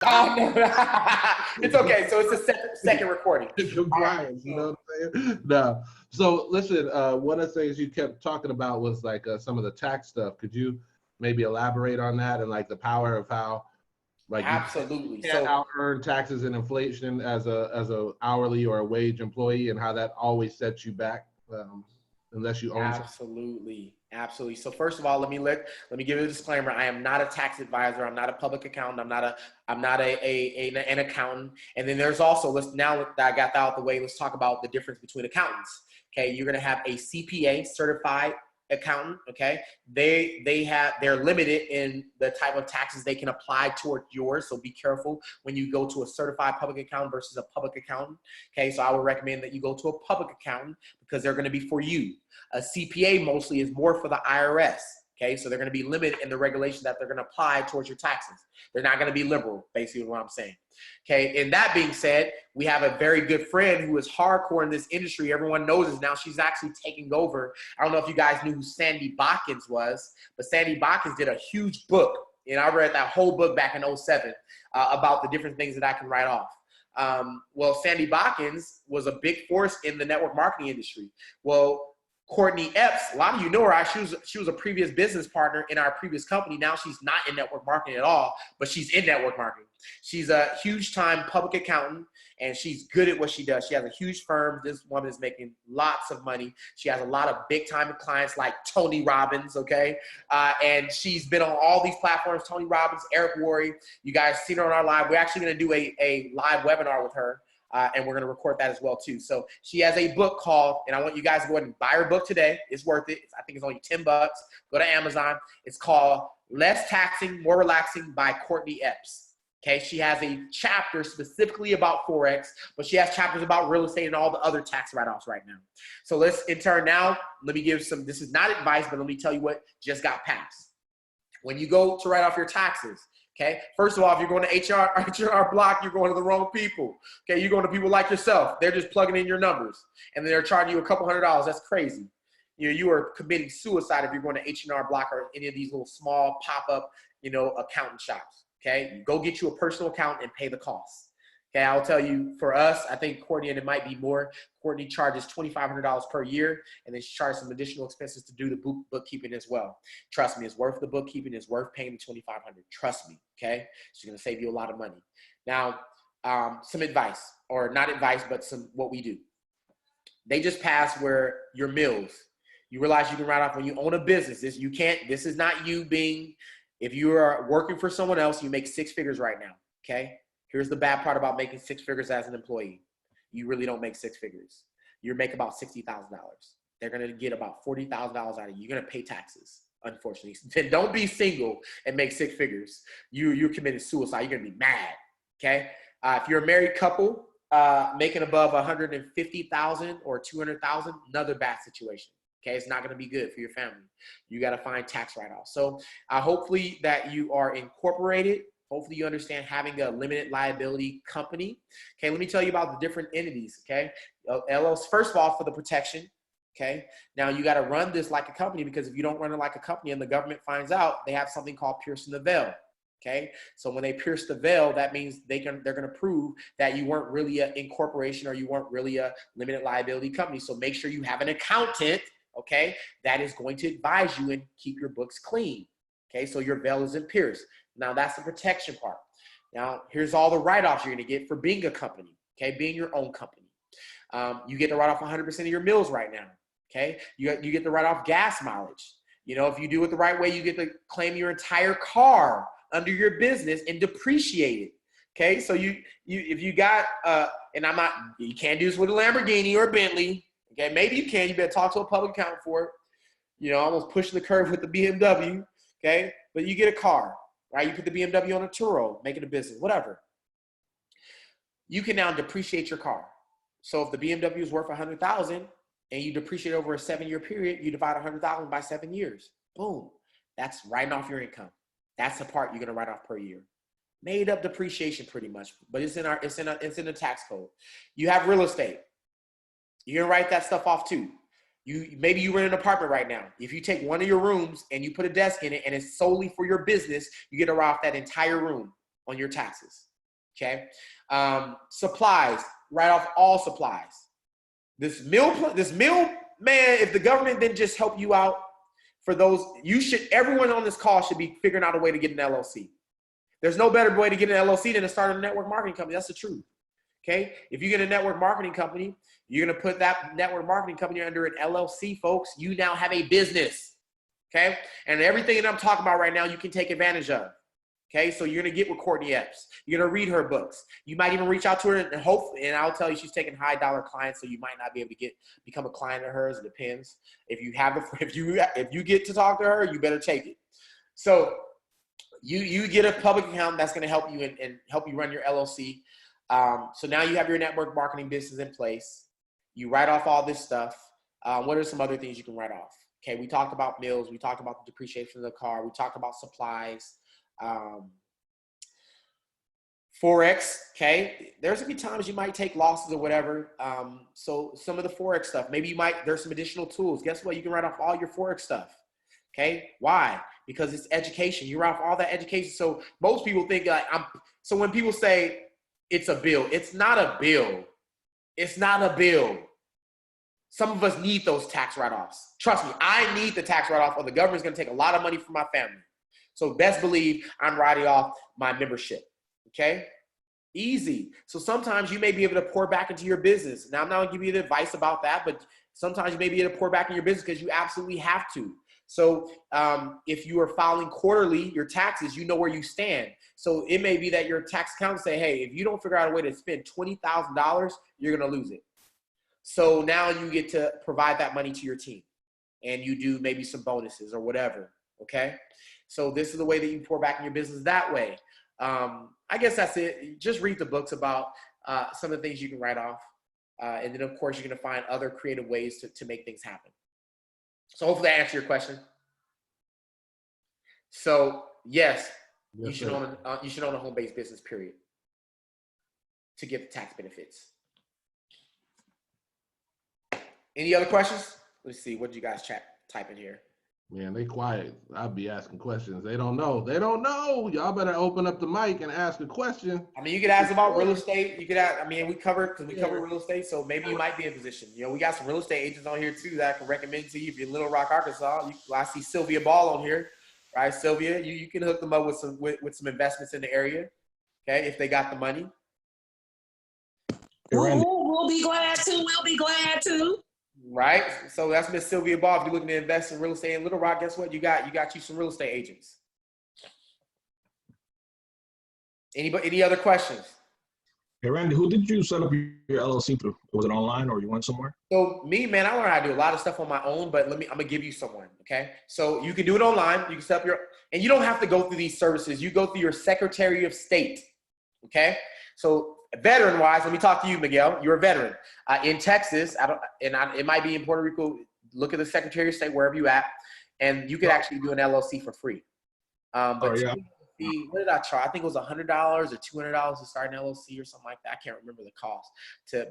Oh, no. It's okay. So it's a second recording. Compliance, you know what I'm saying? No. So listen, one of the things you kept talking about was like some of the tax stuff. Could you maybe elaborate on that and like the power of how like you Absolutely. can't So out earn taxes and inflation as a hourly or a wage employee, and how that always sets you back unless you own something? absolutely. Absolutely. So first of all, let me give you a disclaimer. I am not a tax advisor. I'm not a public accountant. I'm not an accountant. And then there's also, now that I got that out the way, let's talk about the difference between accountants. Okay. You're going to have a CPA, certified accountant. Okay. They're limited in the type of taxes they can apply toward yours. So be careful when you go to a certified public accountant versus a public accountant. Okay. So I would recommend that you go to a public accountant because they're going to be for you. A CPA mostly is more for the IRS. Okay, so they're going to be limited in the regulation that they're going to apply towards your taxes. They're not going to be liberal, basically what I'm saying. Okay, and that being said, we have a very good friend who is hardcore in this industry. Everyone knows this now. She's actually taking over. I don't know if you guys knew who Sandy Botkins was, but Sandy Botkins did a huge book, and I read that whole book back in '07 about the different things that I can write off. Well, Sandy Botkins was a big force in the network marketing industry. Well, Courtney Epps, a lot of you know her. She was a previous business partner in our previous company. Now she's not in network marketing at all, but she's in network marketing. She's a huge time public accountant, and she's good at what she does. She has a huge firm. This woman is making lots of money. She has a lot of big time clients like Tony Robbins, okay? And she's been on all these platforms, Tony Robbins, Eric Worre. You guys seen her on our live. We're actually going to do a live webinar with her. And we're going to record that as well too. So she has a book called, and I want you guys to go ahead and buy her book today. It's worth it. I think it's only $10. Go to Amazon. It's called Less Taxing, More Relaxing by Courtney Epps. Okay, she has a chapter specifically about Forex, but she has chapters about real estate and all the other tax write-offs right now. So let's, in turn now, let me give some, this is not advice, but let me tell you what just got passed. When you go to write off your taxes, okay, first of all, if you're going to H&R Block, you're going to the wrong people. Okay, you're going to people like yourself. They're just plugging in your numbers, and then they're charging you a couple $100. That's crazy. You are committing suicide if you're going to H&R Block or any of these little small pop-up, accountant shops. Okay, go get you a personal account and pay the costs. Okay, I'll tell you, for us, I think Courtney, and it might be more, Courtney charges $2,500 per year, and then she charges some additional expenses to do the bookkeeping as well. Trust me, it's worth the bookkeeping. It's worth paying the $2,500. Trust me, okay? She's going to save you a lot of money. Now, some advice, or not advice, but what we do. They just passed where your meals, you realize you can write off when you own a business. This is not you being, if you are working for someone else, you make 6 figures right now, okay? Here's the bad part about making 6 figures as an employee. You really don't make 6 figures. You make about $60,000. They're going to get about $40,000 out of you. You're going to pay taxes, unfortunately. Then don't be single and make 6 figures. You're committing suicide. You're going to be mad, okay? If you're a married couple making above $150,000 or $200,000, another bad situation. Okay, it's not going to be good for your family. You got to find tax write-offs. So hopefully that you are incorporated. Hopefully you understand having a limited liability company. Okay, let me tell you about the different entities, okay? LLC, first of all, for the protection, okay? Now you gotta run this like a company, because if you don't run it like a company and the government finds out, they have something called piercing the veil, okay? So when they pierce the veil, that means they're gonna prove that you weren't really an incorporation or you weren't really a limited liability company. So make sure you have an accountant, okay, that is going to advise you and keep your books clean, okay? So your veil isn't pierced. Now that's the protection part. Now here's all the write-offs you're gonna get for being a company, okay? Being your own company. You get to write off 100% of your meals right now, okay? You get to write off gas mileage. If you do it the right way, you get to claim your entire car under your business and depreciate it, okay? So if you got, and you can't do this with a Lamborghini or a Bentley, okay? Maybe you can, you better talk to a public accountant for it. Almost pushing the curve with the BMW, okay? But you get a car. Right? You put the BMW on a Turo, make it a business, whatever. You can now depreciate your car. So if the BMW is worth $100,000 and you depreciate over a 7-year period, you divide $100,000 by 7 years. Boom. That's writing off your income. That's the part you're gonna write off per year. Made up depreciation pretty much, but it's in the tax code. You have real estate. You're gonna write that stuff off too. Maybe you rent an apartment right now. If you take one of your rooms and you put a desk in it and it's solely for your business, you get to write off that entire room on your taxes. Okay. Supplies, write off all supplies. This meal man, if the government didn't just help you out for those, everyone on this call should be figuring out a way to get an LLC. There's no better way to get an LLC than to start a network marketing company. That's the truth. Okay. If you get a network marketing company, you're going to put that network marketing company under an LLC, folks. You now have a business. Okay. And everything that I'm talking about right now, you can take advantage of. Okay. So you're going to get with Courtney Epps. You're going to read her books. You might even reach out to her and hope, and I'll tell you, she's taking high dollar clients. So you might not be able to become a client of hers. It depends. If you get to talk to her, you better take it. So you get a public account that's going to help you and help you run your LLC. So now you have your network marketing business in place. You write off all this stuff. What are some other things you can write off? Okay, we talked about meals. We talked about the depreciation of the car. We talked about supplies. Forex, okay? There's going to be times you might take losses or whatever. So some of the Forex stuff, maybe there's some additional tools. Guess what? You can write off all your Forex stuff. Okay, why? Because it's education. You write off all that education. So most people think so when people say it's a bill, it's not a bill. It's not a bill. Some of us need those tax write-offs. Trust me, I need the tax write-off or the government's going to take a lot of money from my family. So best believe I'm writing off my membership. Okay? Easy. So sometimes you may be able to pour back into your business. Now, I'm not going to give you the advice about that, but sometimes you may be able to pour back in your business because you absolutely have to. So if you are filing quarterly your taxes, you know where you stand. So it may be that your tax accountant say, hey, if you don't figure out a way to spend $20,000, you're going to lose it. So now you get to provide that money to your team and you do maybe some bonuses or whatever. Okay. So this is the way that you pour back in your business that way. I guess that's it. Just read the books about some of the things you can write off. And then of course you're going to find other creative ways to make things happen. So hopefully I answered your question. So yes, you should own a home-based business, period, to get the tax benefits. Any other questions? Let's see. What did you guys type in here? Man, they quiet. I'll be asking questions. They don't know. They don't know. Y'all better open up the mic and ask a question. I mean, you could ask about real estate. You could ask, we cover real estate, so maybe you might be in a position. We got some real estate agents on here too that I can recommend to you. If you're in Little Rock, Arkansas, I see Sylvia Ball on here, right? Sylvia, you can hook them up with some investments in the area, okay? If they got the money. We'll be glad to. Right. So that's Miss Sylvia Ball. If you're looking to invest in real estate in Little Rock, guess what? You got you some real estate agents. Any other questions? Hey, Randy, who did you set up your LLC through? Was it online or you went somewhere? So me, man, I learned how to do a lot of stuff on my own, but I'm gonna give you someone, okay? So you can do it online. You can set up and you don't have to go through these services. You go through your Secretary of State, okay? So veteran-wise, let me talk to you, Miguel. You're a veteran. In Texas, it might be in Puerto Rico, look at the Secretary of State, wherever you at, and you could actually do an LLC for free. What did I charge? I think it was $100 or $200 to start an LLC or something like that. I can't remember the cost.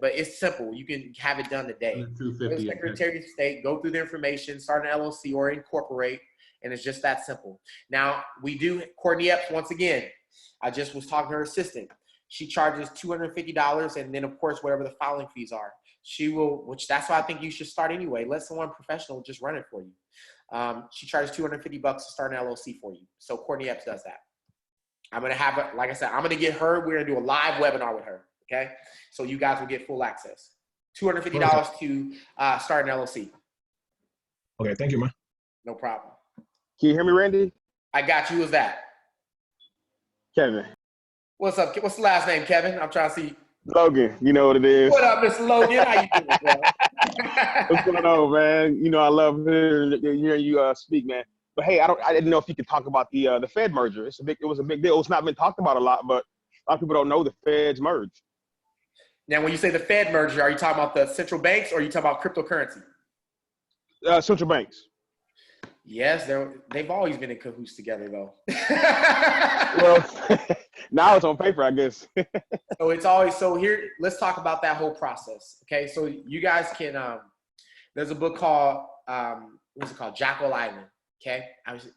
But it's simple. You can have it done today. $250. Secretary of State, go through the information, start an LLC or incorporate, and it's just that simple. Now, we do Courtney Epps once again. I just was talking to her assistant. She charges $250, and then of course whatever the filing fees are. She will, that's why I think you should start anyway. Let someone professional just run it for you. She charges $250 to start an LLC for you. So Courtney Epps does that. I'm gonna have her, like I said, I'm gonna get her. We're gonna do a live webinar with her. Okay, so you guys will get full access. $250 to start an LLC. Okay, thank you, man. No problem. Can you hear me, Randy? I got you. Who's that? Kevin. What's up? What's the last name, Kevin? I'm trying to see. Logan, you know what it is. What up, Mr. Logan? How you doing, bro? What's going on, man? I love hearing you speak, man. But hey, I didn't know if you could talk about the Fed merger. It was a big deal. It's not been talked about a lot, but a lot of people don't know the Fed's merge. Now, when you say the Fed merger, are you talking about the central banks or are you talking about cryptocurrency? Central banks. Yes, they've always been in cahoots together, though. Well, now it's on paper, I guess. So it's always, here, let's talk about that whole process. Okay, so you guys can, there's a book called, what's it called? Jackal Island. Okay,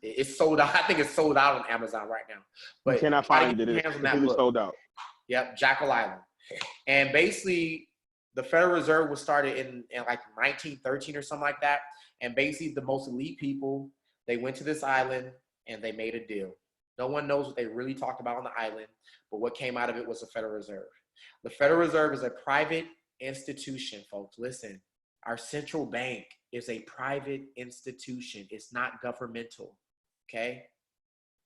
it's sold out. I think it's sold out on Amazon right now. But you cannot find it. It's sold out. Yep, Jackal Island. And basically, the Federal Reserve was started in like 1913 or something like that. And basically, the most elite people, they went to this island and they made a deal. No one knows what they really talked about on the island, but what came out of it was the Federal Reserve. The Federal Reserve is a private institution, folks. Listen, our central bank is a private institution. It's not governmental, okay?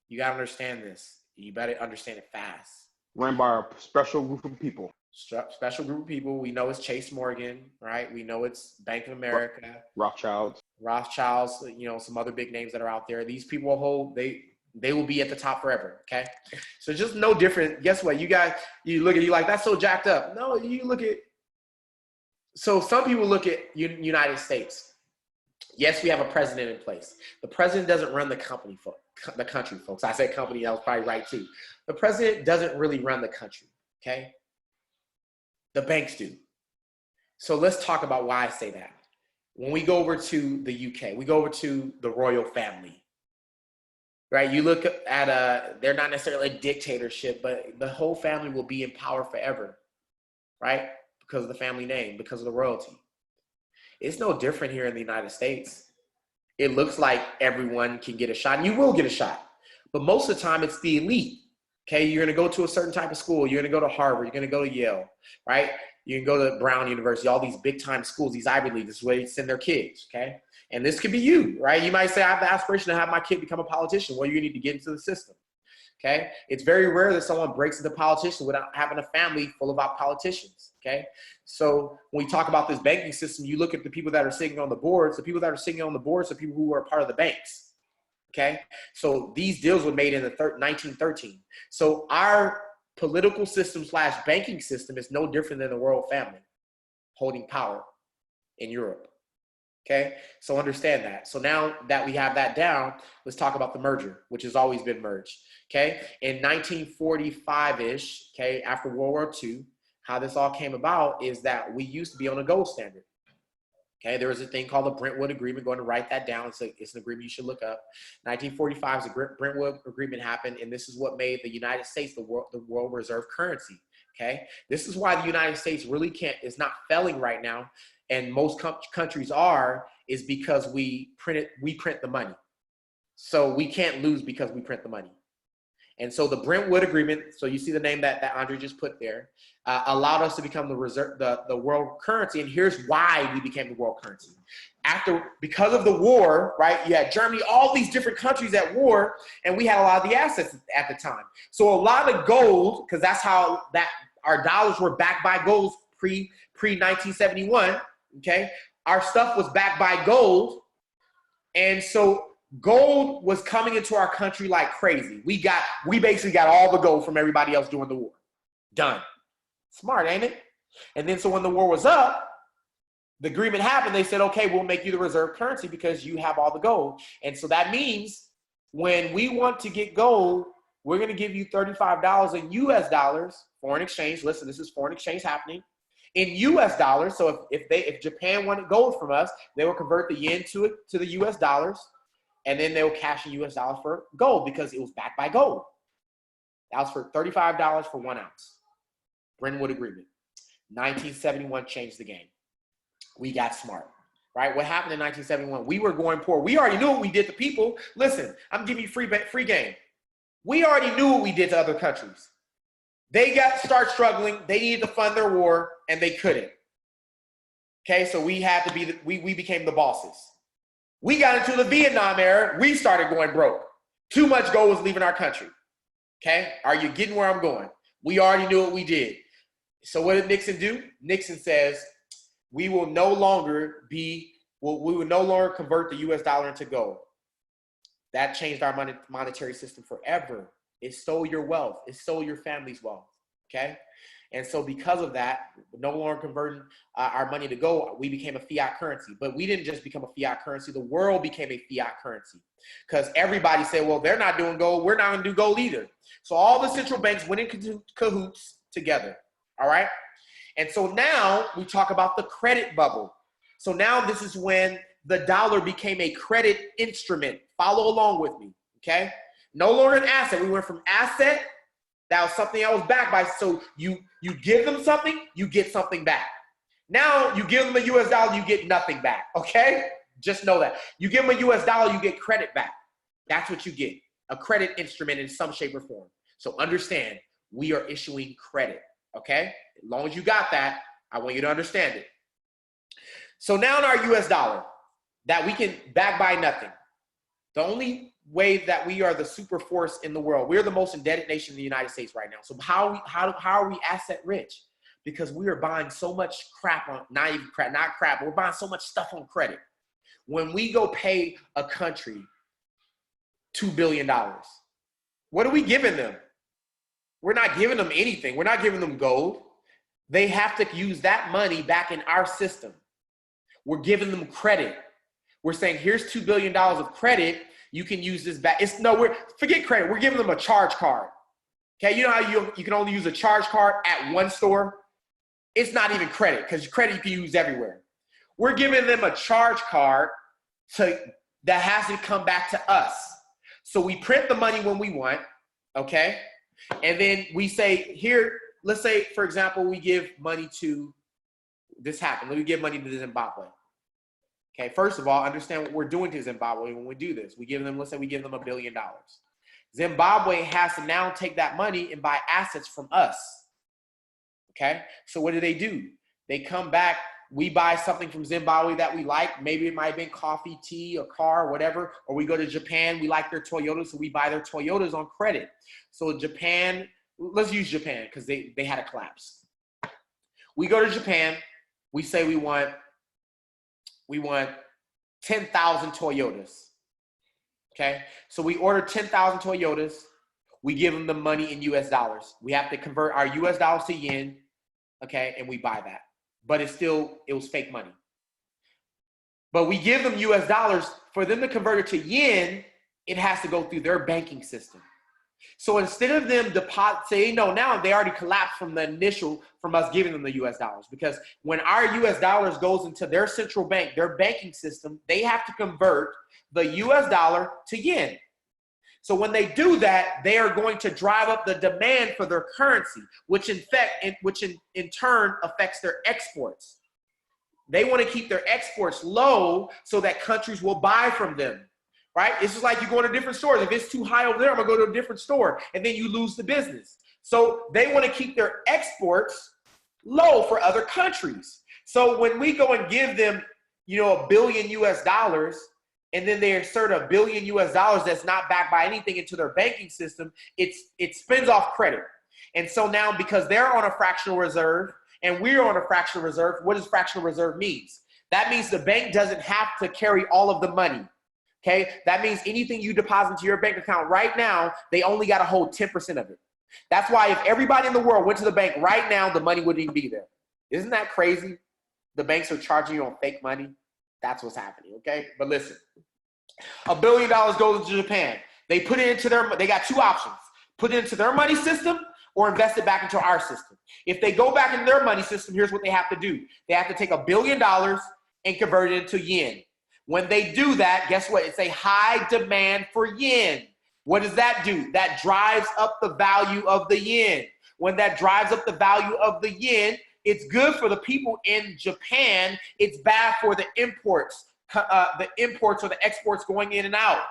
You got to understand this. You better understand it fast. Run by a special group of people. Special group of people. We know it's Chase Morgan, right? We know it's Bank of America. Rothschilds, you know, some other big names that are out there. These people will hold, they will be at the top forever, okay? So just no different. Guess what? You guys, you look at you like, that's so jacked up. No, you look at, so some people look at United States. Yes, we have a president in place. The president doesn't run the country, folks. I said company, that was probably right too. The president doesn't really run the country, okay? The banks do. So let's talk about why I say that. When we go over to the UK, we go over to the royal family, right? You look at they're not necessarily a dictatorship, but the whole family will be in power forever, right? Because of the family name, because of the royalty. It's no different here in the United States. It looks like everyone can get a shot, and you will get a shot. But most of the time, it's the elite, okay? You're going to go to a certain type of school. You're going to go to Harvard. You're going to go to Yale, right? You can go to Brown University, all these big-time schools, these Ivy Leagues. This is where they send their kids, okay? And this could be you, right? You might say, I have the aspiration to have my kid become a politician. Well, you need to get into the system, okay? It's very rare that someone breaks into politician without having a family full of politicians, okay? So when we talk about this banking system, you look at the people that are sitting on the boards. The people that are sitting on the boards are people who are part of the banks, okay? So these deals were made in the 1913. So our political system / banking system is no different than the royal family holding power in Europe, okay? So understand that. So now that we have that down, let's talk about the merger, which has always been merged, okay? In 1945-ish, okay, after World War II, how this all came about is that we used to be on a gold standard. Okay, there was a thing called the Brentwood Agreement. Going to write that down. It's an agreement you should look up. 1945, the Brentwood Agreement happened, and this is what made the United States the world reserve currency. Okay, this is why the United States really is not failing right now, and most countries is because we print the money. So we can't lose because we print the money. And so the Brentwood Agreement, so you see the name that Andre just put there, allowed us to become the world currency. And here's why we became the world currency. Because of the war, right, you had Germany, all these different countries at war, and we had a lot of the assets at the time. So a lot of gold, because that's how our dollars were backed by gold pre-1971, okay? Our stuff was backed by gold. And so gold was coming into our country like crazy. We basically got all the gold from everybody else during the war. Done. Smart, ain't it? And then so when the war was up, the agreement happened. They said, okay, we'll make you the reserve currency because you have all the gold. And so that means when we want to get gold, we're going to give you $35 in US dollars, foreign exchange. Listen, this is foreign exchange happening in US dollars. So if Japan wanted gold from us, they will convert the yen to the US dollars. And then they'll cash in US dollars for gold because it was backed by gold. That was for $35 for 1 ounce. Brentwood Agreement. 1971 changed the game. We got smart, right? What happened in 1971? We were going poor. We already knew what we did to people. Listen, I'm giving you free game. We already knew what we did to other countries. They start struggling. They needed to fund their war, and they couldn't. Okay, so we had to we became the bosses. We got into the Vietnam era. We started going broke. Too much gold was leaving our country. Okay? Are you getting where I'm going? We already knew what we did. So what did Nixon do? Nixon says, we will no longer convert the US dollar into gold. That changed our monetary system forever. It stole your wealth. It stole your family's wealth. Okay? And so because of that, no longer converting our money to gold, we became a fiat currency. But we didn't just become a fiat currency. The world became a fiat currency because everybody said, well, they're not doing gold. We're not going to do gold either. So all the central banks went in cahoots together. All right. And so now we talk about the credit bubble. So now this is when the dollar became a credit instrument. Follow along with me. Okay. No longer an asset. We went from asset That was something that was backed by. So you give them something, you get something back. Now you give them a US dollar, you get nothing back. Okay? Just know that. You give them a US dollar, you get credit back. That's what you get. A credit instrument in some shape or form. So understand, we are issuing credit. Okay? As long as you got that, I want you to understand it. So now in our US dollar that we can back by nothing, the only way that we are the super force in the world, we're the most indebted nation in the United States right now. So how are we asset rich? Because we are buying so much crap on, not crap, we're buying so much stuff on credit. When we go pay a country $2 billion, what are we giving them? We're not giving them anything. We're not giving them gold. They have to use that money back in our system. We're giving them credit. We're saying, here's $2 billion of credit. You can use this back. Forget credit. We're giving them a charge card. Okay, you know how you can only use a charge card at one store? It's not even credit, because credit you can use everywhere. We're giving them a charge card that has to come back to us. So we print the money when we want, okay? And then we say, here, let's say, for example, we give money to, this happened. Let me give money to Zimbabwe. Okay, first of all, understand what we're doing to Zimbabwe when we do this. We give them, let's say we give them $1 billion. Zimbabwe has to now take that money and buy assets from us. Okay, so what do? They come back, we buy something from Zimbabwe that we like. Maybe it might have been coffee, tea, a car, whatever. Or we go to Japan, we like their Toyotas, so we buy their Toyotas on credit. So Japan, let's use Japan because they had a collapse. We go to Japan, we say we want 10,000 Toyotas. Okay, so we order 10,000 Toyotas. We give them the money in US dollars. We have to convert our US dollars to yen, okay, and we buy that. But it was fake money. But we give them US dollars. For them to convert it to yen, it has to go through their banking system. So instead of them saying, no, now they already collapsed from us giving them the US dollars. Because when our US dollars goes into their central bank, their banking system, they have to convert the US dollar to yen. So when they do that, they are going to drive up the demand for their currency, which in turn affects their exports. They want to keep their exports low so that countries will buy from them. Right? It's just like you go to different stores. If it's too high over there, I'm going to go to a different store, and then you lose the business. So they want to keep their exports low for other countries. So when we go and give them, $1 billion US dollars, and then they insert $1 billion US dollars that's not backed by anything into their banking system, it spins off credit. And so now, because they're on a fractional reserve and we're on a fractional reserve, what does fractional reserve means? That means the bank doesn't have to carry all of the money. Okay, that means anything you deposit into your bank account right now, they only got to hold 10% of it. That's why if everybody in the world went to the bank right now, the money wouldn't even be there. Isn't that crazy? The banks are charging you on fake money. That's what's happening, okay? But listen, $1 billion goes into Japan. They put it into they got two options. Put it into their money system or invest it back into our system. If they go back into their money system, here's what they have to do. They have to take $1 billion and convert it into yen. When they do that, guess what? It's a high demand for yen. What does that do? That drives up the value of the yen. When that drives up the value of the yen, it's good for the people in Japan. It's bad for the imports or the exports going in and out.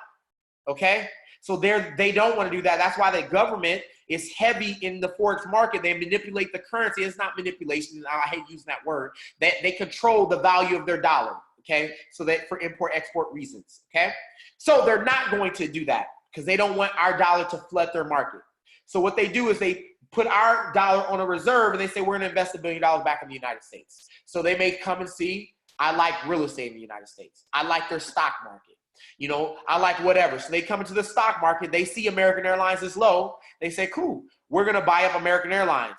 Okay? So they don't want to do that. That's why the government is heavy in the forex market. They manipulate the currency. It's not manipulation. I hate using that word. They control the value of their dollar. Okay, so that for import-export reasons, okay? So they're not going to do that because they don't want our dollar to flood their market. So what they do is they put our dollar on a reserve and they say, we're gonna invest $1 billion back in the United States. So they may come and see, I like real estate in the United States. I like their stock market. I like whatever. So they come into the stock market, they see American Airlines is low. They say, cool, we're gonna buy up American Airlines.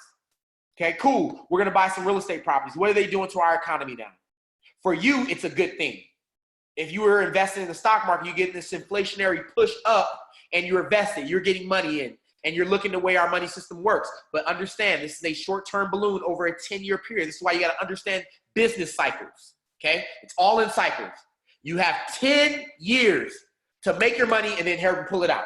Okay, cool, we're gonna buy some real estate properties. What are they doing to our economy now? For you, it's a good thing. If you were investing in the stock market, you get this inflationary push up and you're invested, you're getting money in, and you're looking the way our money system works. But understand, this is a short-term balloon over a 10-year period. This is why you got to understand business cycles, okay? It's all in cycles. You have 10 years to make your money and then pull it out.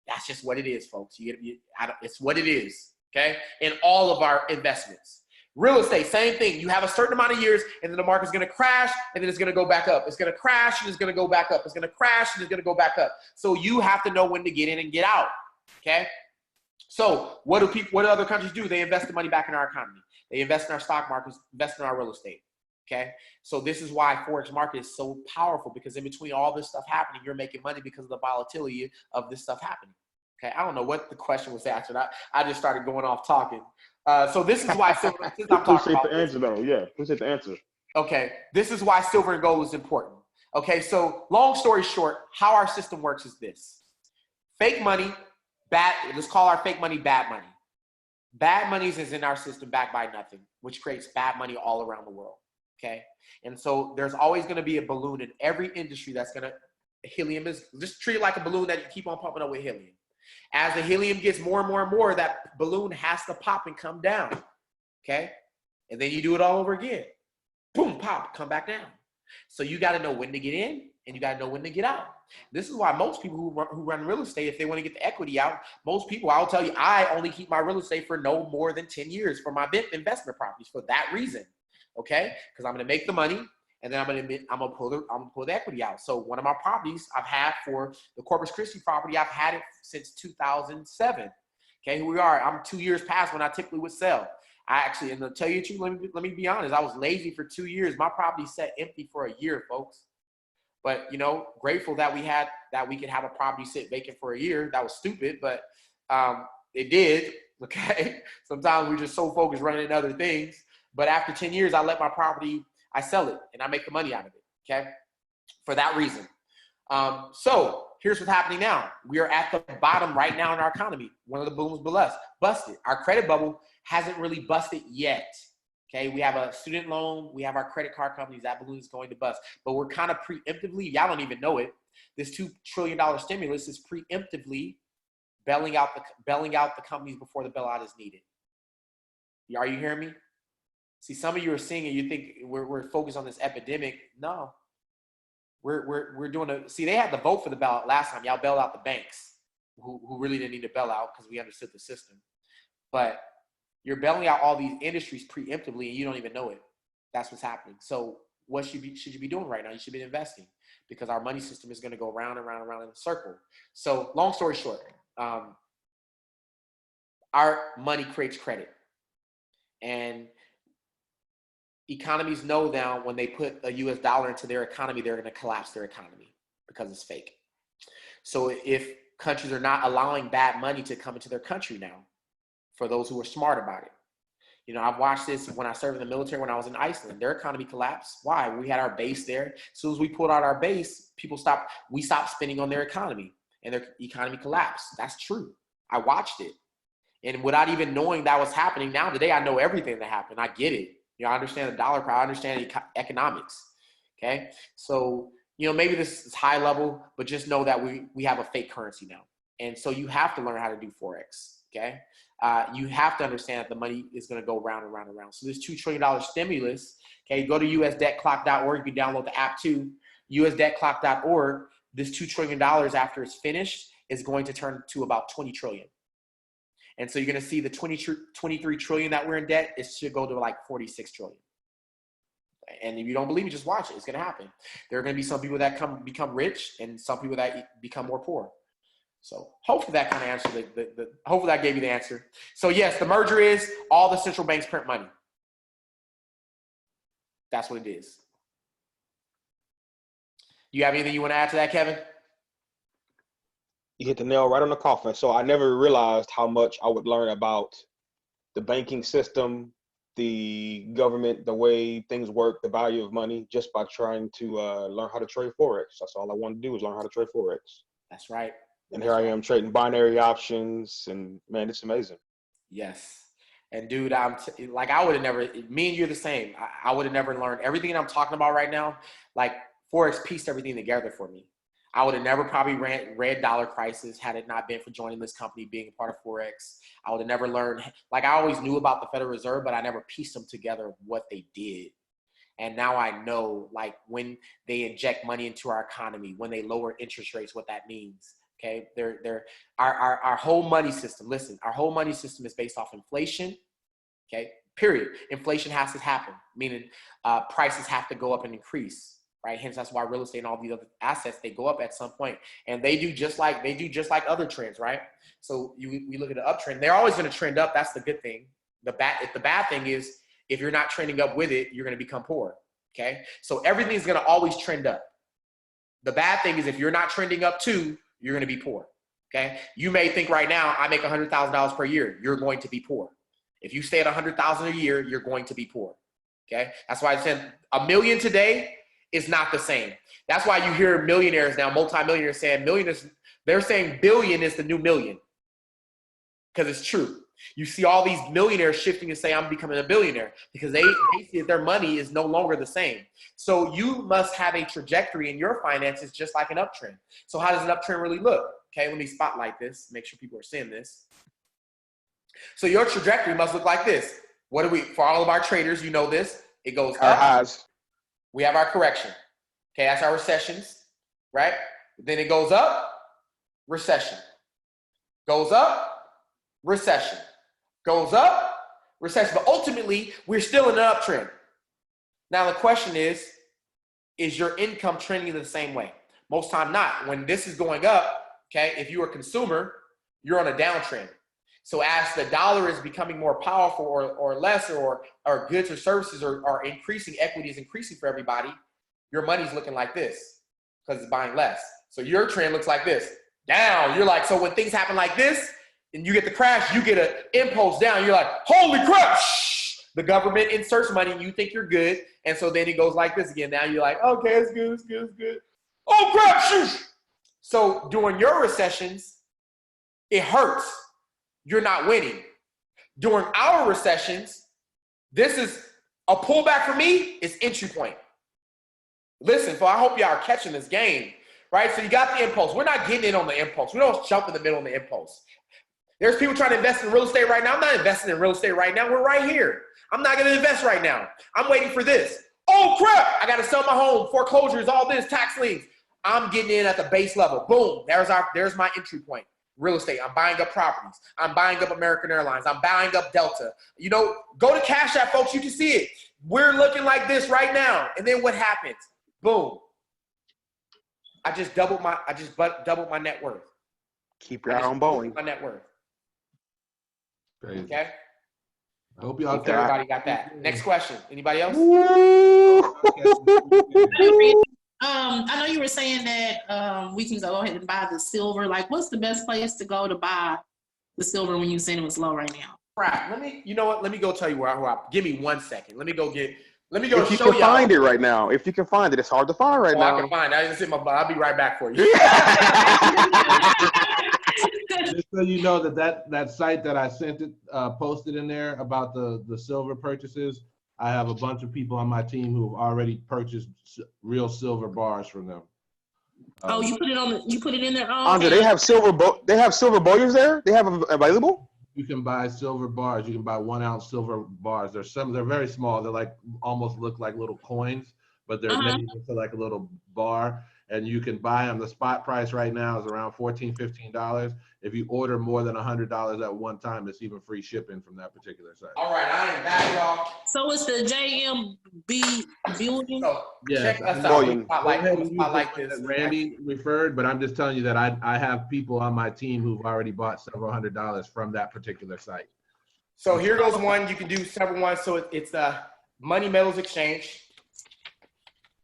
That's just what it is, folks. It's what it is, okay? In all of our investments. Real estate, same thing. You have a certain amount of years, and then the market's going to crash, and then it's going to go back up. It's going to crash, and it's going to go back up. It's going to crash, and it's going to go back up. So you have to know when to get in and get out, okay? So what do other countries do? They invest the money back in our economy. They invest in our stock markets, invest in our real estate. Okay, so this is why Forex market is so powerful, because in between all this stuff happening, you're making money because of the volatility of this stuff happening. Okay, I don't know what the question was answered. I just started going off talking. So this is why silver. Since I'm talking about the answer though. Yeah, appreciate the answer. Okay, this is why silver and gold is important. Okay, so long story short, how our system works is this: fake money, bad. Let's call our fake money bad money. Bad money is in our system backed by nothing, which creates bad money all around the world. Okay, and so there's always going to be a balloon in every industry that's going to, helium is, just treat it like a balloon that you keep on pumping up with helium. As the helium gets more and more and more, that balloon has to pop and come down. Okay, and then you do it all over again. Boom, pop, come back down. So you got to know when to get in and you got to know when to get out. This is why most people who run real estate, if they want to get the equity out, most people, I'll tell you, I only keep my real estate for no more than 10 years for my investment properties for that reason. Okay, because I'm going to make the money, and then I'm gonna pull the equity out. So one of my properties I've had for the Corpus Christi property, I've had it since 2007. Okay, here we are. I'm 2 years past when I typically would sell. I actually, and to tell you the truth, let me be honest, I was lazy for 2 years. My property sat empty for a year, folks. But grateful that we could have a property sit vacant for a year. That was stupid, but it did. Okay, sometimes we're just so focused running in other things. But after 10 years, I let my property, I sell it, and I make the money out of it, okay, for that reason. So here's what's happening now. We are at the bottom right now in our economy. One of the balloons busted. Our credit bubble hasn't really busted yet, okay? We have a student loan. We have our credit card companies. That balloon is going to bust. But we're kind of preemptively, y'all don't even know it, this $2 trillion stimulus is preemptively bailing out the companies before the bailout is needed. Are you hearing me? See, some of you are seeing it. You think we're focused on this epidemic. No, we're doing see, they had to vote for the bailout last time. Y'all bailed out the banks who really didn't need to bail out because we understood the system. But you're bailing out all these industries preemptively and you don't even know it. That's what's happening. So what should you be doing right now? You should be investing, because our money system is going to go round and round and round in a circle. So long story short, our money creates credit. And economies know now when they put a US dollar into their economy, they're going to collapse their economy because it's fake. So if countries are not allowing bad money to come into their country now, for those who are smart about it. I've watched this when I served in the military when I was in Iceland. Their economy collapsed. Why? We had our base there. As soon as we pulled out our base, we stopped spending on their economy and their economy collapsed. That's true. I watched it. And without even knowing that was happening, now today I know everything that happened. I get it. I understand the dollar crowd. I understand economics. Okay. So, maybe this is high level, but just know that we have a fake currency now. And so you have to learn how to do Forex. Okay. You have to understand that the money is going to go round and round and round. So this $2 trillion stimulus, okay, go to usdebtclock.org. You can download the app too, usdebtclock.org. This $2 trillion after it's finished is going to turn to about 20 trillion. And so you're going to see the 23 trillion that we're in debt, it should go to like 46 trillion. And if you don't believe me, just watch it. It's going to happen. There are going to be some people that become rich and some people that become more poor. So hopefully that kind of answered hopefully that gave you the answer. So yes, the merger is all the central banks print money. That's what it is. You have anything you want to add to that, Kevin? You hit the nail right on the coffin. So I never realized how much I would learn about the banking system, the government, the way things work, the value of money, just by trying to learn how to trade Forex. That's all I wanted to do was learn how to trade Forex. That's right. And here I am trading binary options, and man, it's amazing. Yes. And dude, I would have never, me and you're the same. I would have never learned everything I'm talking about right now. Like Forex pieced everything together for me. I would have never probably read Dollar Crisis had it not been for joining this company, being a part of Forex. I would have never learned, I always knew about the Federal Reserve, but I never pieced them together of what they did. And now I know, when they inject money into our economy, when they lower interest rates, what that means. Okay, our whole money system. Listen, our whole money system is based off inflation. Okay, period. Inflation has to happen, meaning prices have to go up and increase, right? Hence, that's why real estate and all these other assets, they go up at some point, and they do just like other trends, right? So we look at the uptrend. They're always going to trend up. That's the good thing. The bad thing is if you're not trending up with it, you're going to become poor. Okay, so everything's going to always trend up. The bad thing is if you're not trending up too, you're going to be poor. Okay, you may think right now I make $100,000 per year. You're going to be poor. If you stay at $100,000 a year, you're going to be poor. Okay, that's why I said $1 million today is not the same. That's why you hear millionaires now, multimillionaires saying millionaires. They're saying billion is the new million because it's true. You see all these millionaires shifting and say, I'm becoming a billionaire because they see that their money is no longer the same. So you must have a trajectory in your finances just like an uptrend. So how does an uptrend really look? Okay, let me spotlight this, make sure people are seeing this. So your trajectory must look like this. What do we, for all of our traders, you know this, it goes Our up. highs. We have our correction. Okay, that's our recessions, right? Then it goes up, recession. Goes up, recession. Goes up, recession. But ultimately, we're still in an uptrend. Now the question is your income trending the same way? Most time not. When this is going up, okay, if you're a consumer, you're on a downtrend. So as the dollar is becoming more powerful or less, or goods or services are increasing, equity is increasing for everybody, your money's looking like this because it's buying less. So your trend looks like this, down. You're like, so when things happen like this and you get the crash, you get an impulse down. You're like, holy crap, shh. The government inserts money and you think you're good. And so then it goes like this again. Now you're like, okay, it's good, it's good, it's good. Oh crap, shh. So during your recessions, it hurts. You're not winning. During our recessions, this is a pullback for me, it's entry point. Listen, so I hope y'all are catching this game, right? So you got the impulse. We're not getting in on the impulse. We don't jump in the middle of the impulse. There's people trying to invest in real estate right now. I'm not investing in real estate right now. We're right here. I'm not going to invest right now. I'm waiting for this. Oh, crap. I got to sell my home, foreclosures, all this, tax liens. I'm getting in at the base level. Boom. There's my entry point. Real estate. I'm buying up properties. I'm buying up American Airlines. I'm buying up Delta. You know, go to Cash App, folks. You can see it. We're looking like this right now. And then what happens? Boom. I just doubled my net worth. Keep your eye on Boeing. My net worth. Crazy. Okay. I hope y'all Everybody got that. Next question. Anybody else? I know you were saying that we can go ahead and buy the silver. Like, what's the best place to go to buy the silver when you saying it was low right now? Right. You know what? Let me go tell you where I give me 1 second. Let me go If you show y'all. can find it right now. If you can find it, it's hard to find right now. I can find it. I just hit my butt. I'll be right back for you. Just so you know that site that I sent it, posted in there about the silver purchases, I have a bunch of people on my team who have already purchased real silver bars from them. Oh, you put it in there. Oh, Andre, they have silver bullions there? They have them available? You can buy silver bars. You can buy 1 ounce silver bars. They're very small. They're like almost look like little coins, but they're made into like a little bar. And you can buy them. The spot price right now is around $14, $15. If you order more than $100 at one time, it's even free shipping from that particular site. All right, I am back, y'all. So it's the JMB building. So Yes, check us out. Bullion. Spotlight this. Randy referred, but I'm just telling you that I have people on my team who've already bought several $100s from that particular site. So here goes one. You can do several ones. So it's Money Metals Exchange.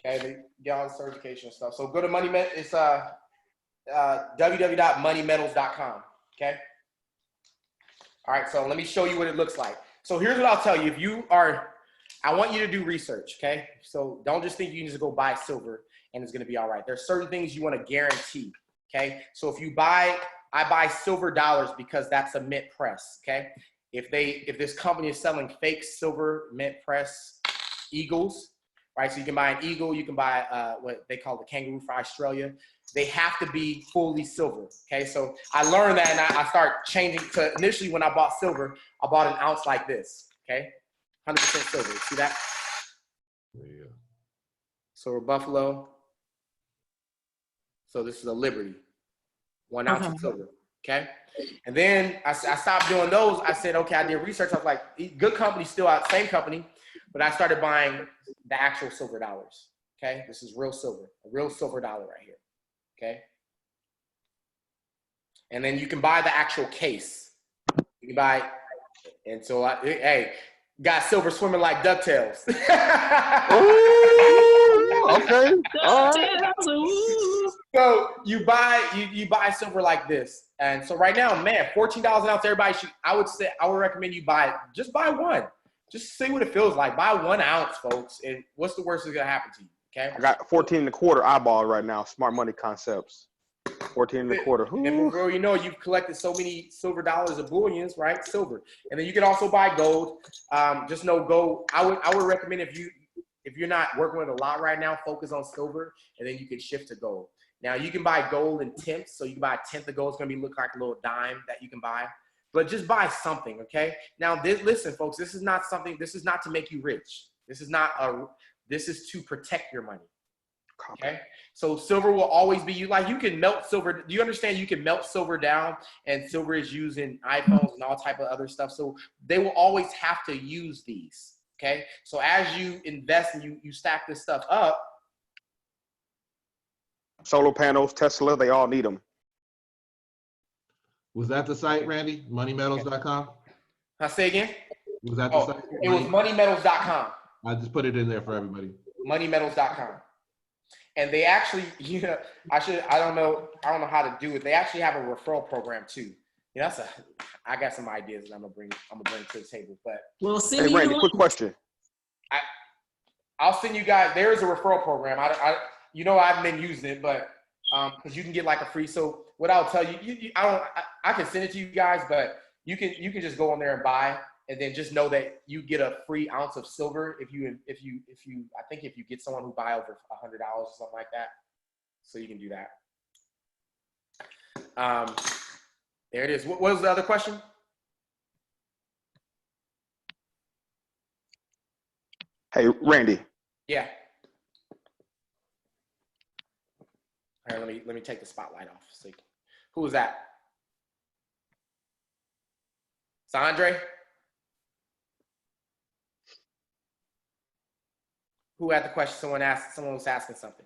Okay, they get all the certification stuff. So go to Money Metals. It's www.moneymetals.com. Okay. All right. So let me show you what it looks like. So here's what I'll tell you. I want you to do research. Okay. So don't just think you can just go buy silver and it's going to be all right. There's certain things you want to guarantee. Okay. So if I buy silver dollars because that's a mint press. Okay. If this company is selling fake silver mint press eagles, right? So you can buy an eagle, you can buy what they call the kangaroo for Australia. They have to be fully silver, okay? So I learned that and I start changing to, initially when I bought silver, I bought an ounce like this, okay? 100% silver, see that? Yeah. So we're Buffalo. So this is a Liberty. 1 ounce of silver. Okay. And then I stopped doing those. I said, okay, I did research. I was like, good company, still out, same company, but I started buying the actual silver dollars. Okay. This is real silver, a real silver dollar right here. Okay. And then you can buy the actual case. You can buy, and so hey, got silver swimming like DuckTales. Ooh, okay. All right. So you buy silver like this, and so right now, man, $14 an ounce. Everybody should. I would recommend you buy one. Just see what it feels like. Buy 1 ounce, folks. And what's the worst that's gonna happen to you? Okay. I got 14 and a quarter eyeball right now. Smart money concepts. 14 and a quarter. And bro, you know you've collected so many silver dollars of bullions, right? Silver, and then you can also buy gold. Just know gold. I would recommend if you're not working with a lot right now, focus on silver, and then you can shift to gold. Now you can buy gold in tenths, so you can buy a tenth of gold. It's gonna look like a little dime that you can buy, but just buy something, okay? Now listen, folks, this is not to make you rich. This is to protect your money. Okay, so silver will always be you can melt silver. Do you understand? You can melt silver down, and silver is used in iPhones and all type of other stuff. So they will always have to use these. Okay, so as you invest and you stack this stuff up, solar panels, Tesla, they all need them. Was that the site, Randy? Moneymetals.com? I say again. Was that the site? It was moneymetals.com. I just put it in there for everybody. Moneymetals.com. And they actually, I don't know how to do it. They actually have a referral program too. I got some ideas that I'm gonna bring to the table. But hey, Randy, quick question. I'll send you guys. There is a referral program. I haven't been using it, but because you can get like a free. So what I'll tell you, I can send it to you guys, but you can just go on there and buy. And then just know that you get a free ounce of silver if you get someone who buy over $100 or something like that. So you can do that. There it is. What was the other question? Hey, Randy. Yeah. All right, let me take the spotlight off. So who was that? Sandre? Who had the question? Someone was asking something.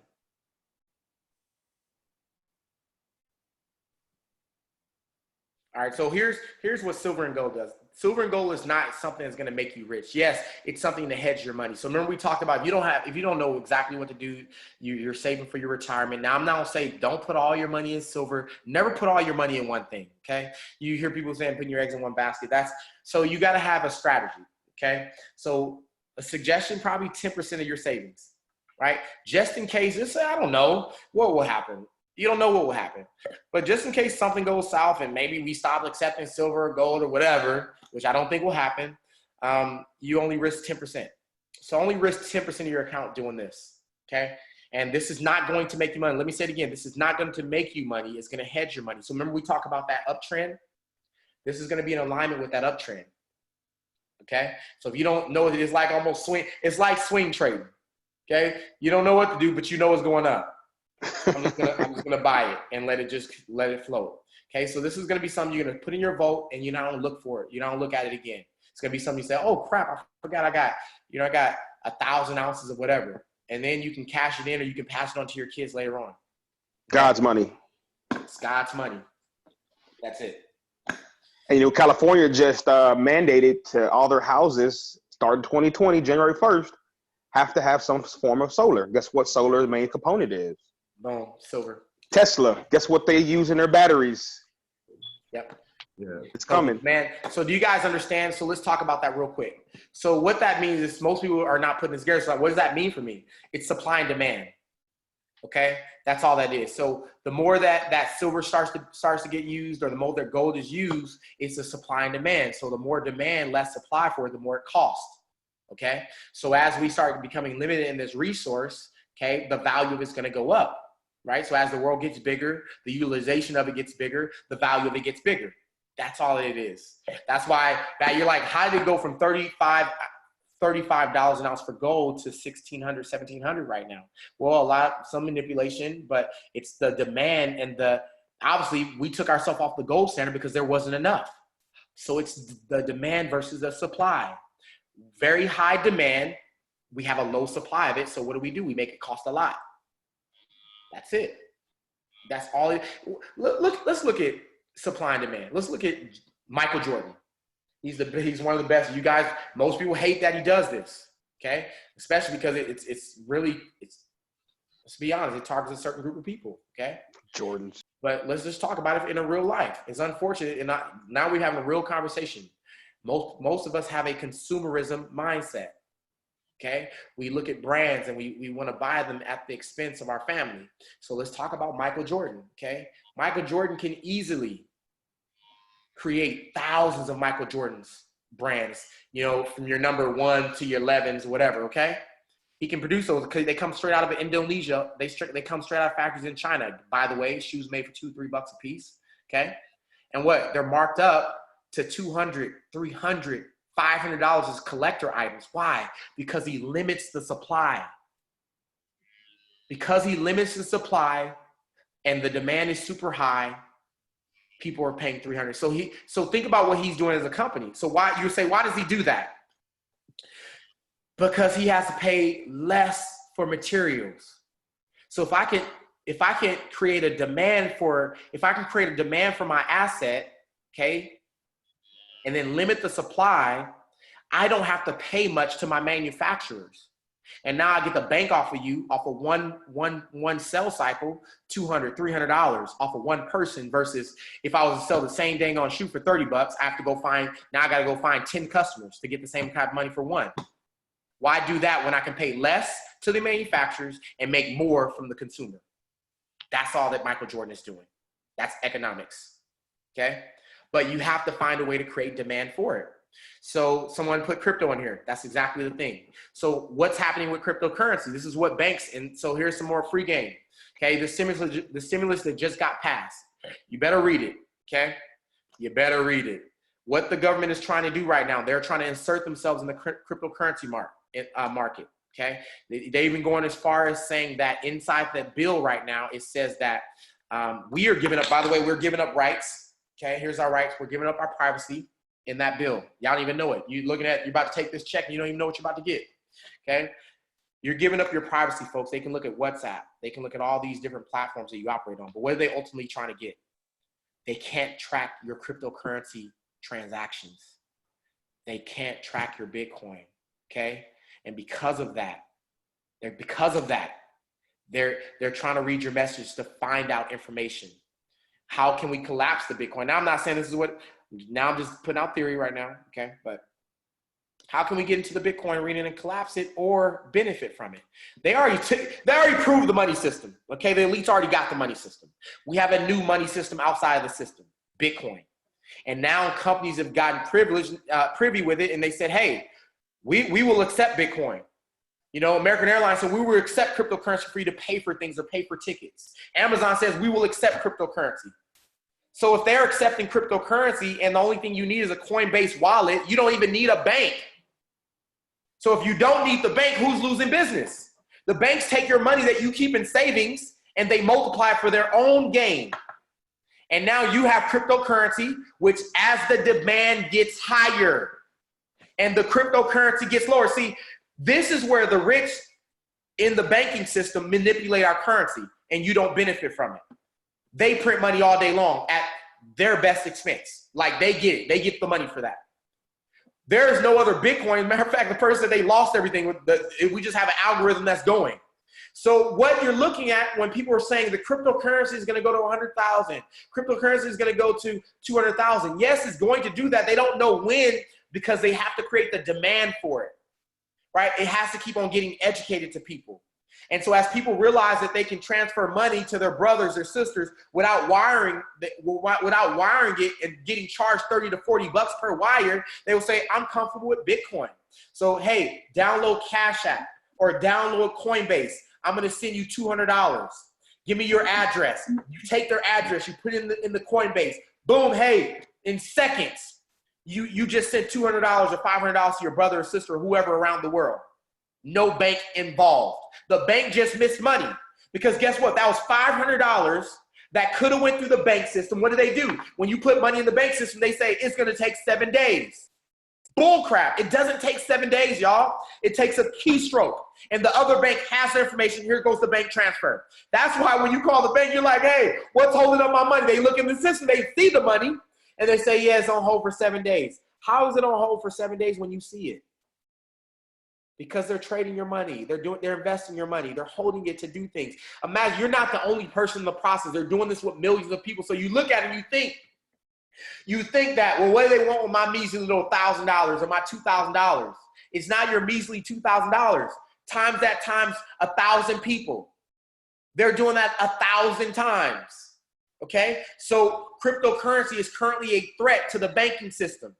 All right, so here's what silver and gold does. Silver and gold is not something that's going to make you rich. Yes, it's something to hedge your money. So remember we talked about if you don't know exactly what to do, you're saving for your retirement. Now I'm not going to say don't put all your money in silver. Never put all your money in one thing, okay? You hear people saying putting your eggs in one basket. So you got to have a strategy, okay? So a suggestion, probably 10% of your savings, right? Just in case, I don't know what will happen. You don't know what will happen. But just in case something goes south and maybe we stop accepting silver or gold or whatever, which I don't think will happen, you only risk 10%. So only risk 10% of your account doing this, okay? And this is not going to make you money. Let me say it again. This is not going to make you money. It's going to hedge your money. So remember we talk about that uptrend? This is going to be in alignment with that uptrend. Okay, so if you don't know it, it's like almost swing. It's like swing trading. Okay, you don't know what to do, but you know it's going up. I'm just gonna buy it and let it float. Okay, so this is gonna be something you're gonna put in your vote, and you're not gonna look for it. You don't look at it again. It's gonna be something you say, oh crap, I forgot I got 1,000 ounces of whatever, and then you can cash it in or you can pass it on to your kids later on. God's money. It's God's money. That's it. And California just mandated to all their houses starting 2020, January 1st, have to have some form of solar. Guess what solar's main component is? Boom, silver. Tesla. Guess what they use in their batteries? Yep. Yeah. It's coming. Man, so do you guys understand? So let's talk about that real quick. So what that means is most people are not putting this together. So what does that mean for me? It's supply and demand. Okay, that's all that is. So the more that silver starts to get used, or the more that gold is used, it's a supply and demand. So the more demand, less supply for it, the more it costs. Okay, so as we start becoming limited in this resource, okay, the value of it's going to go up, right? So as the world gets bigger, the utilization of it gets bigger, the value of it gets bigger. That's all it is. That's why that you're like, how did it go from $35 an ounce for gold to $1,600, $1,700 right now? Well, some manipulation, but it's the demand and the obviously we took ourselves off the gold standard because there wasn't enough. So it's the demand versus the supply. Very high demand. We have a low supply of it. So what do? We make it cost a lot. That's it. That's all. Let's look at supply and demand. Let's look at Michael Jordan. He's one of the best. You guys, most people hate that he does this. Okay, especially because it's really let's be honest, it targets a certain group of people. Okay, Jordans. but let's just talk about it in a real life. It's unfortunate, and now we're having a real conversation. Most of us have a consumerism mindset. Okay, we look at brands and we want to buy them at the expense of our family. So let's talk about Michael Jordan. Okay, Michael Jordan can easily create thousands of Michael Jordan's brands, you know, from your number 1 to your 11s, whatever. Okay, he can produce those because they come straight out of Indonesia. They come straight out of factories in China. By the way, shoes made for $2-3 a piece. Okay, and what they're marked up to $200, $300, $500 as collector items. Why? Because he limits the supply. Because he limits the supply and the demand is super high, people are paying $300. So think about what he's doing as a company. So why you say, why does he do that? Because he has to pay less for materials. So if I can create a demand for my asset, okay, and then limit the supply, I don't have to pay much to my manufacturers. And now I get the bank off of you, off of one sell cycle, $200, $300 off of one person, versus if I was to sell the same dang on shoe for $30, I have to I got to go find 10 customers to get the same kind of money for one. Why do that when I can pay less to the manufacturers and make more from the consumer? That's all that Michael Jordan is doing. That's economics, okay? But you have to find a way to create demand for it. So someone put crypto in here. That's exactly the thing. So what's happening with cryptocurrency? This is what banks, and so here's some more free game. Okay, the stimulus that just got passed. You better read it, okay? You better read it. What the government is trying to do right now, they're trying to insert themselves in the cryptocurrency market, okay? They even going as far as saying that inside that bill right now, it says that we are giving up, by the way, we're giving up rights. Okay, here's our rights. We're giving up our privacy in that bill. Y'all don't even know it. You're about to take this check and you don't even know what you're about to get. Okay, you're giving up your privacy, folks. They can look at WhatsApp. They can look at all these different platforms that you operate on. But what are they ultimately trying to get? They can't track your cryptocurrency transactions. They can't track your Bitcoin. Okay, and because of that, they're trying to read your message to find out information. How can we collapse the Bitcoin? Now, I'm not saying this is now I'm just putting out theory right now, okay? But how can we get into the Bitcoin arena and collapse it or benefit from it? They already proved the money system, okay? The elites already got the money system. We have a new money system outside of the system, Bitcoin. And now companies have gotten privy with it, and they said, hey, we will accept Bitcoin. You know, American Airlines said we will accept cryptocurrency for you to pay for things or pay for tickets. Amazon says we will accept cryptocurrency. So if they're accepting cryptocurrency and the only thing you need is a Coinbase wallet, you don't even need a bank. So if you don't need the bank, who's losing business? The banks take your money that you keep in savings and they multiply it for their own gain. And now you have cryptocurrency, which as the demand gets higher and the cryptocurrency gets lower. See, this is where the rich in the banking system manipulate our currency and you don't benefit from it. They print money all day long at their best expense. Like they get it. They get the money for that. There is no other Bitcoin. Matter of fact, the person, they lost everything. We just have an algorithm that's going. So what you're looking at when people are saying the cryptocurrency is going to go to 100,000, cryptocurrency is going to go to 200,000. Yes, it's going to do that. They don't know when because they have to create the demand for it, right? It has to keep on getting educated to people. And so as people realize that they can transfer money to their brothers or sisters without wiring it and getting charged 30 to 40 bucks per wire, they will say, I'm comfortable with Bitcoin. So, hey, download Cash App or download Coinbase. I'm going to send you $200. Give me your address. You take their address. You put it in the Coinbase. Boom, hey, in seconds, you just sent $200 or $500 to your brother or sister or whoever around the world. No bank involved. The bank just missed money because guess what? That was $500 that could have went through the bank system. What do? When you put money in the bank system, they say it's going to take 7 days. Bull crap. It doesn't take 7 days, y'all. It takes a keystroke. And the other bank has the information. Here goes the bank transfer. That's why when you call the bank, you're like, hey, what's holding up my money? They look in the system. They see the money. And they say, yeah, it's on hold for 7 days. How is it on hold for 7 days when you see it? Because they're trading your money. They're investing your money. They're holding it to do things. Imagine you're not the only person in the process. They're doing this with millions of people. So you look at it and you think that, well, what do they want with my measly little $1,000 or my $2,000? It's not your measly $2,000. Times that times 1,000 people. They're doing that 1,000 times. Okay? So cryptocurrency is currently a threat to the banking system.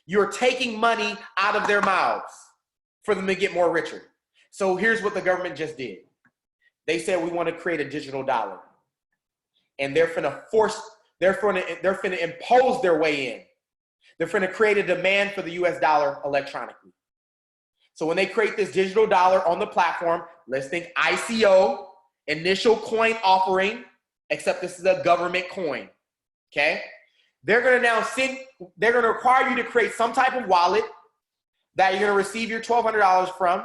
You're taking money out of their mouths for them to get more richer. So here's what the government just did. They said we want to create a digital dollar. And they're finna impose their way in. They're finna create a demand for the US dollar electronically. So when they create this digital dollar on the platform, let's think ICO, initial coin offering, except this is a government coin, okay? They're gonna require you to create some type of wallet that you're gonna receive your $1,200 from.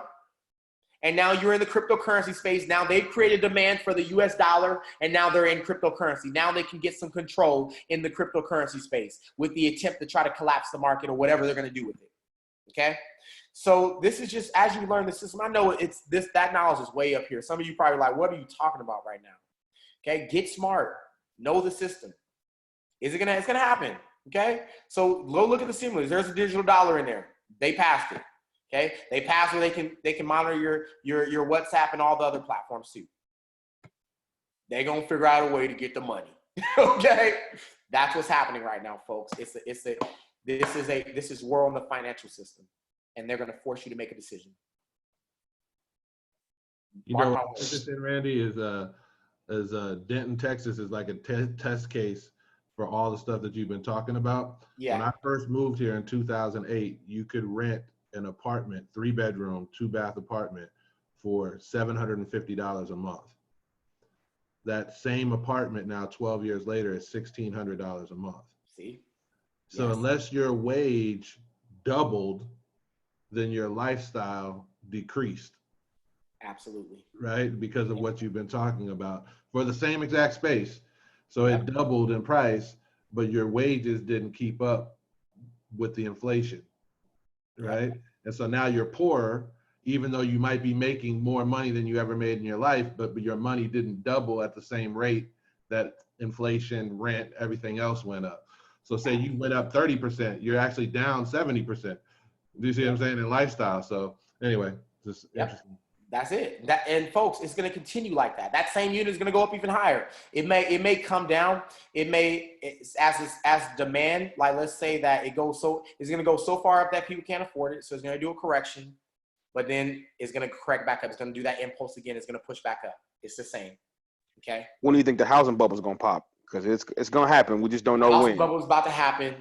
And now you're in the cryptocurrency space. Now they've created demand for the US dollar, and now they're in cryptocurrency. Now they can get some control in the cryptocurrency space with the attempt to try to collapse the market or whatever they're gonna do with it, okay? So this is just, as you learn the system, I know that knowledge is way up here. Some of you probably like, what are you talking about right now? Okay, get smart, know the system. It's gonna happen, okay? So go look at the stimulus. There's a digital dollar in there. They passed it. Okay, they pass where they can monitor your WhatsApp and all the other platforms too. They're gonna figure out a way to get the money. Okay, that's what's happening right now, folks. This is war on the financial system, and they're gonna force you to make a decision. You know, what's interesting, Randy, is Denton, Texas, is like a test case for all the stuff that you've been talking about. Yeah. When I first moved here in 2008, you could rent an apartment, 3-bedroom, 2-bath apartment for $750 a month. That same apartment now, 12 years later, is $1,600 a month. See? So yes. Unless your wage doubled, then your lifestyle decreased. Absolutely. Right? Because of what you've been talking about for the same exact space. So it doubled in price, but your wages didn't keep up with the inflation. Right? And so now you're poorer, even though you might be making more money than you ever made in your life, but your money didn't double at the same rate that inflation, rent, everything else went up. So say you went up 30%, you're actually down 70%. Do you see what I'm saying, in lifestyle? So anyway, just interesting. That's it. And folks, it's going to continue like that. That same unit is going to go up even higher. It may come down. It may, as demand, like let's say that it's going to go so far up that people can't afford it. So it's going to do a correction, but then it's going to correct back up. It's going to do that impulse again. It's going to push back up. It's the same. Okay. When do you think the housing bubble is going to pop? Because it's going to happen. We just don't know when. The housing bubble is about to happen.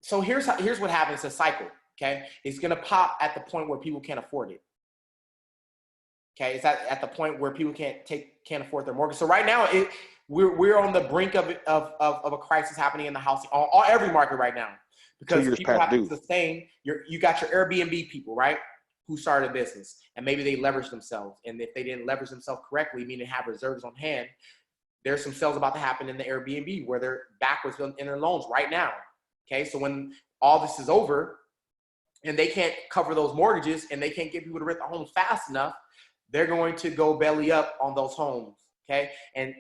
So here's what happens. It's a cycle. Okay. It's going to pop at the point where people can't afford it. Okay, it's at the point where people can't afford their mortgage. So right now, we're on the brink of a crisis happening in the housing, every market right now, because people have to sustain. You got your Airbnb people, right, who started a business, and maybe they leveraged themselves, and if they didn't leverage themselves correctly, meaning have reserves on hand, there's some sales about to happen in the Airbnb where they're backwards in their loans right now. Okay, so when all this is over, and they can't cover those mortgages, and they can't get people to rent the homes fast enough, they're going to go belly up on those homes, okay? And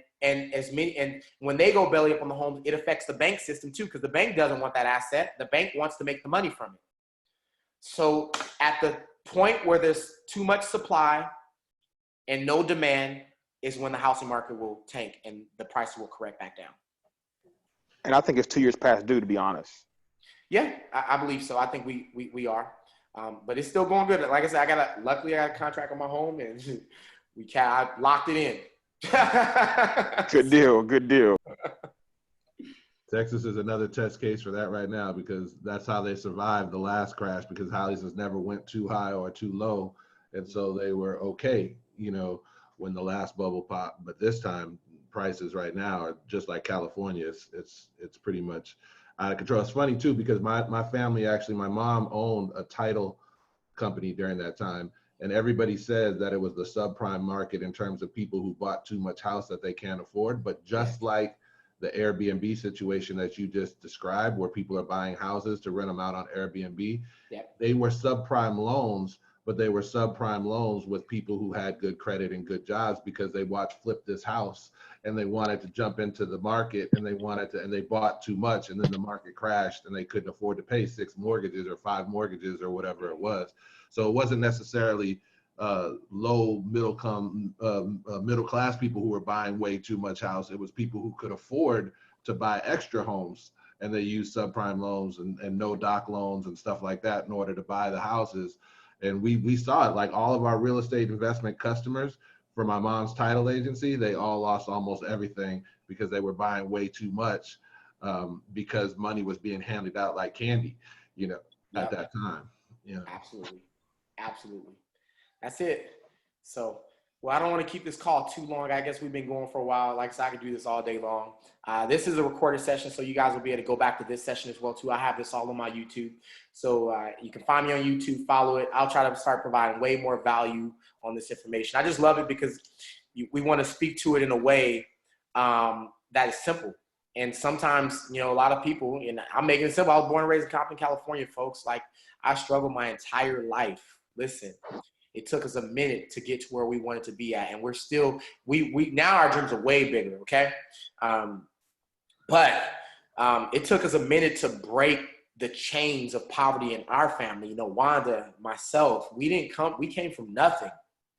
when they go belly up on the homes, it affects the bank system too, because the bank doesn't want that asset. The bank wants to make the money from it. So at the point where there's too much supply and no demand is when the housing market will tank and the price will correct back down. And I think it's 2 years past due, to be honest. Yeah, I believe so. I think we are. But it's still going good. Like I said, luckily I got a contract on my home, and I locked it in. Good deal. Texas is another test case for that right now, because that's how they survived the last crash, because houses never went too high or too low. And so they were okay, when the last bubble popped. But this time prices right now are just like California. It's pretty much out of control. It's funny too, because my family, actually, my mom owned a title company during that time. And everybody says that it was the subprime market in terms of people who bought too much house that they can't afford. But just like the Airbnb situation that you just described, where people are buying houses to rent them out on Airbnb, they were subprime loans, but they were subprime loans with people who had good credit and good jobs, because they watched Flip This House and they wanted to jump into the market, and they bought too much, and then the market crashed and they couldn't afford to pay 6 mortgages or 5 mortgages or whatever it was. So it wasn't necessarily low middle class people who were buying way too much house. It was people who could afford to buy extra homes, and they used subprime loans and no doc loans and stuff like that in order to buy the houses. And we saw it, like all of our real estate investment customers for my mom's title agency, they all lost almost everything because they were buying way too much, because money was being handed out like candy, at that time. Yeah. Absolutely. That's it. So, well, I don't want to keep this call too long. I guess we've been going for a while. Like I said, I could do this all day long. This is a recorded session, so you guys will be able to go back to this session as well, too. I have this all on my YouTube. So you can find me on YouTube, follow it. I'll try to start providing way more value on this information. I just love it because we want to speak to it in a way that is simple. And sometimes, a lot of people, and I'm making it simple. I was born and raised in Compton, California, folks. Like, I struggled my entire life. Listen, it took us a minute to get to where we wanted to be at. And we're still, we now our dreams are way bigger, okay? But it took us a minute to break the chains of poverty in our family. Wanda, myself, we came from nothing.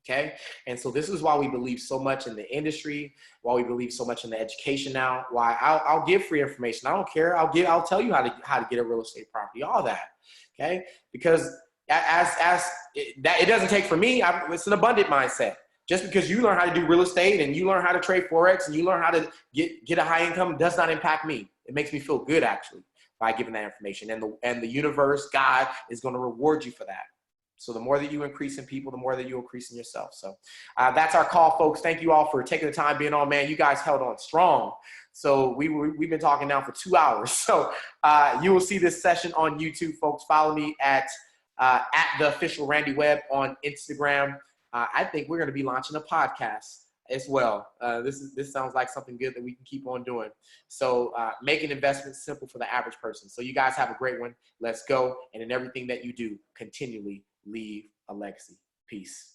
Okay. And so this is why we believe so much in the industry, why we believe so much in the education now, why I'll give free information. I don't care. I'll tell you how to get a real estate property, all that. Okay. Because it doesn't take for me. It's an abundant mindset. Just because you learn how to do real estate and you learn how to trade Forex and you learn how to get a high income does not impact me. It makes me feel good, actually, by giving that information. And the universe, God, is going to reward you for that. So the more that you increase in people, the more that you increase in yourself. So that's our call, folks. Thank you all for taking the time being on, man. You guys held on strong. So we've been talking now for 2 hours. So you will see this session on YouTube, folks. Follow me at the official Randy Webb on Instagram. I think we're going to be launching a podcast as well. This sounds like something good that we can keep on doing. So making investments simple for the average person. So you guys have a great one. Let's go. And in everything that you do, continually leave a legacy. Peace.